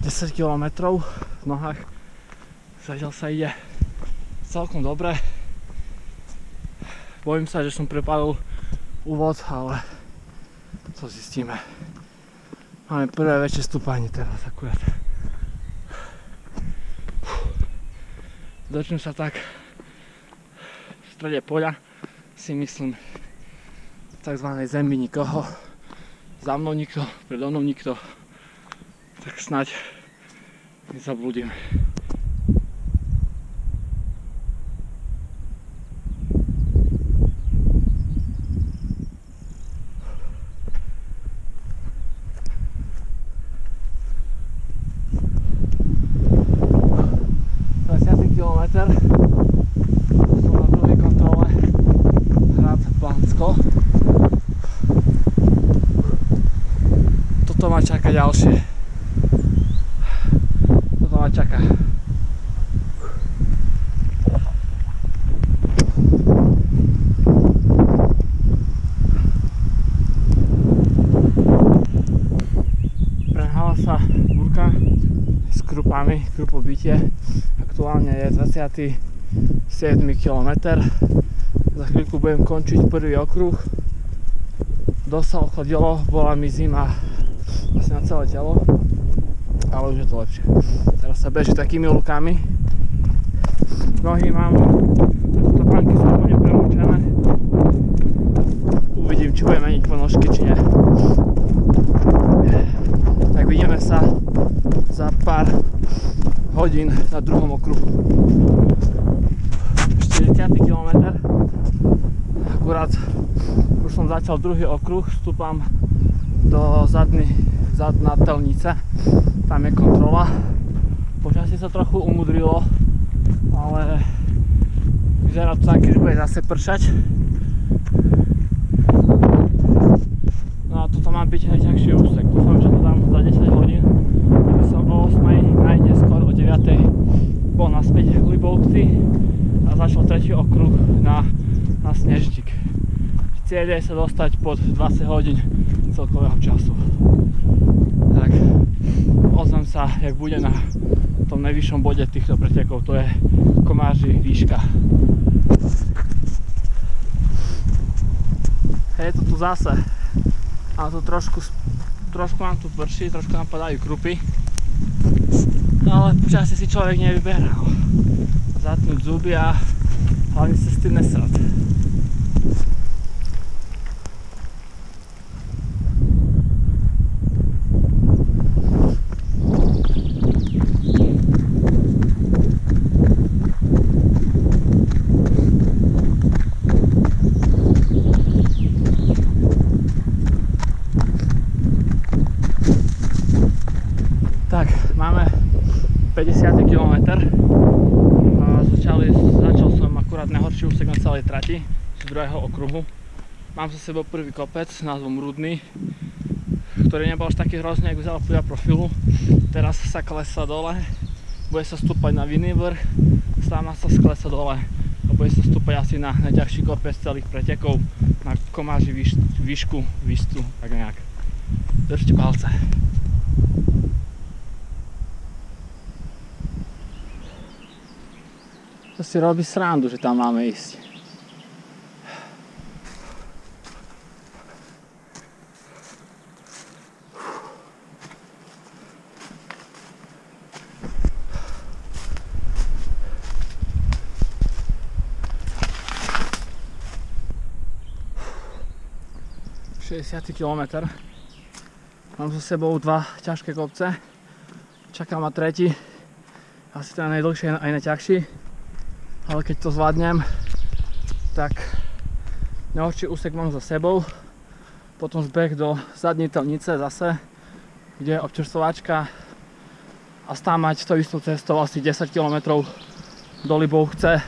10 km v nohách. Zatiaľ sa ide celkom dobre. Bojím sa, že som prepálil úvod, ale to zistíme. Máme prvé väčšie stúpanie teraz akurát. Dočím sa tak v strede poľa, si myslím, v takzvanej zemi nikoho. Za mnou nikto, predo mnou nikto. Tak snáď nezablúdim. Kilometr. Som na druhej kontrole Hrad Bansko. Toto ma čaká ďalšie. Toto ma čaká. Prehnala sa búrka s krupami, krupobytie. Aktuálne je 27. km. Za chvíľku budem končiť prvý okruh. Dosť sa ochladilo, bola mi zima asi na celé telo, ale už je to lepšie. Teraz sa beží takými lukami. Nohy mám, topánky sú úplne premúčené. Uvidím, či budem meniť ponožky, či nie. Tak vidíme sa za pár hodín na druhom okruhu. 40. km. Akurát už som začal druhý okruh, vstúpam do zadná telnice. Tam je kontrola. Počasie sa trochu umudrilo, ale vyzerá to tak, že bude zase pršať. No a toto má byť najťažší úsek. Dúfam, že to dám za 10 hodín. Aby som o 8, najneskôr o 9 bol naspäť v Libovci a začal tretí okruh na Snežník. Cieľ je sa dostať pod 20 hodín celkového času. Tak ozvem sa, jak bude na tom najvyššom bode týchto pretekov, to je Komáři výška. Je to tu zase. A tu trošku nám tu prší, trošku nám padajú krupy. Ale počasie si človek nevyberá. Zatnúť zuby a hlavne sa s tým nesrať. Tak, máme 50. km. Začal som akurát najhorší úsek na celej trati z druhého okruhu. Mám za sebou prvý kopec s názvom Rudný, ktorý nebol až taký hrozný, ako vyzeral podľa profilu. Teraz sa klesá dole, bude sa stúpať na vinný vrch, sama sa sklesá dole a bude sa stúpať asi na najťažší kopec celých pretekov, na Komáři výšku, Vistru, tak nejak. Držte palce. To si robí srandu, že tam máme ísť. Šesťdesiaty kilometr. Mám so sebou dva ťažké kopce. Čaká ma tretí. Asi ten najdlhší aj najťažší. Ale keď to zvládnem, tak najhorší úsek mám za sebou. Potom zbeh do zadnej telnice zase, kde je občerstvovačka a stámať to istou cestou asi 10 km do Libovce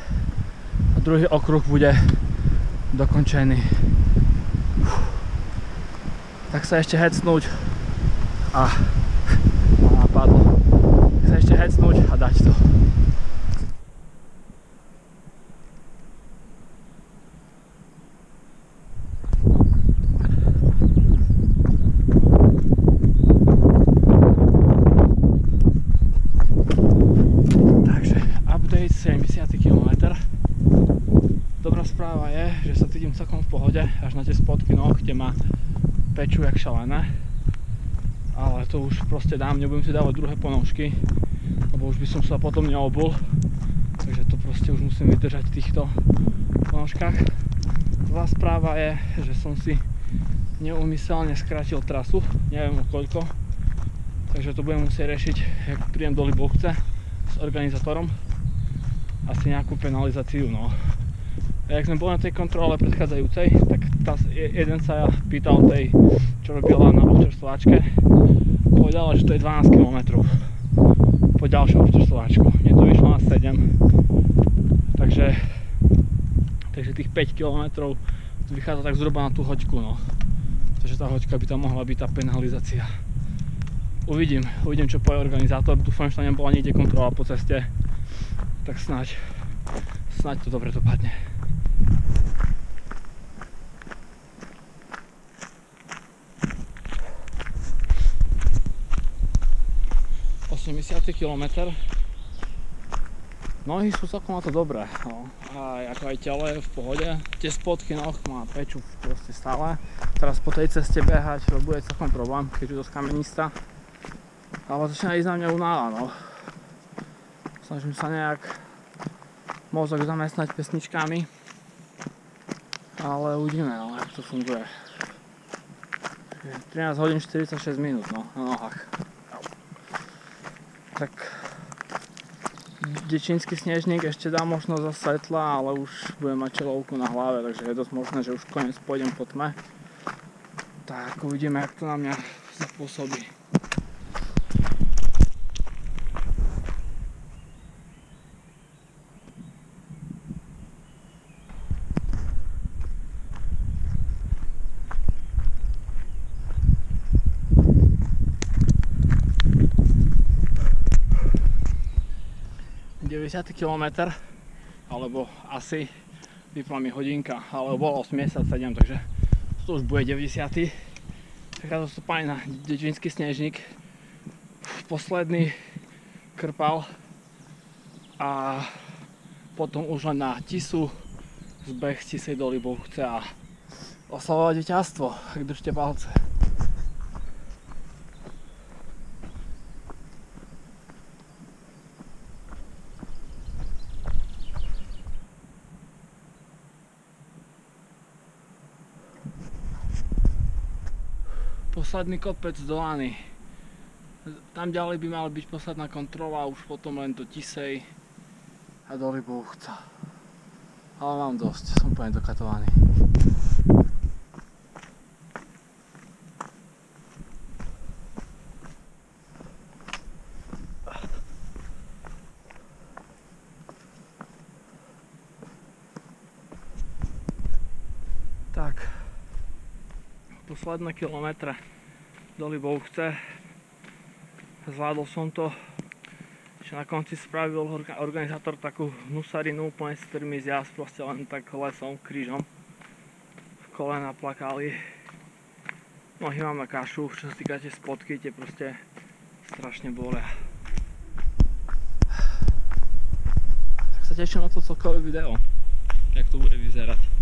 a druhý okruh bude dokončený. Tak sa ešte hecnúť a napadlo. Tak sa ešte hecnúť a dať to. celkom v pohode, až na tie spodky noh, kde ma pečú jak šalené. Ale to už proste dám, nebudem si dávať druhé ponožky, lebo už by som sa potom neobul. Takže to proste už musím vydržať v týchto ponožkách. Zlá správa je, že som si neúmyselne skrátil trasu, neviem o koľko. Takže to budem musieť riešiť, jak prídem do Libovce s organizátorom. Asi nejakú penalizáciu, no. A jak sme boli na tej kontrole predchádzajúcej, tak jeden sa pýtal tej, čo robila na občerstvovačke. Povedala, že to je 12 km po ďalšiu občerstvovačku. Mne to vyšlo na 7. Takže tých 5 km vychádza tak zhruba na tú hoďku, no. Takže tá hoďka by tam mohla byť tá penalizácia. Uvidím, čo povie organizátor. Dúfam, že tam nebola niekde kontrola po ceste. Tak snáď to dobre dopadne. 80. kilometr. Nohy sú celkom na to dobré, no. A ako aj telo je v pohode. Tie spodky noh má peču proste stále. Teraz po tej ceste behať to bude celkom problém, keď je dosť kamenistá. Ale začína ísť na mňa unáva, no. Snažím sa nejak mozog zamestnať pesničkami. Ale uvidíme, no, ako to funguje. 13 hodín 46 minút, no, na nohách. Tak Děčínsky snežník ešte dá možnosť za svetla, ale už budem mať čelovku na hlave, takže je dosť možné, že už koniec pôjdem po tme. Tak uvidíme, jak to na mňa zapôsobí. Kilometr, alebo asi vypla mi hodinka, ale bolo 87, takže to už bude 90. Taká stopanie na Děčínsky snežník. Posledný krpal a potom už len na Tisu zbeh z Tisej do Libovce a oslavovať víťazstvo. Tak držte palce. Posledný kopec dolaný. Tam ďalej by mala byť posledná kontrola, už potom len do Tisej a do Libovca. Ale mám dosť, som úplne dokatovaný. Tak. Posledné kilometre do Libovce. Zvládol som to. Ešte na konci spravil organizátor takú hnusarinu, úplne s ktorými zjazd, proste len tak lesom, krížom. V kolena plakali. Nohy mám na kašu, čo sa týka tie spodky, tie proste strašne bolia. Tak sa teším na to celkové video, jak to bude vyzerať.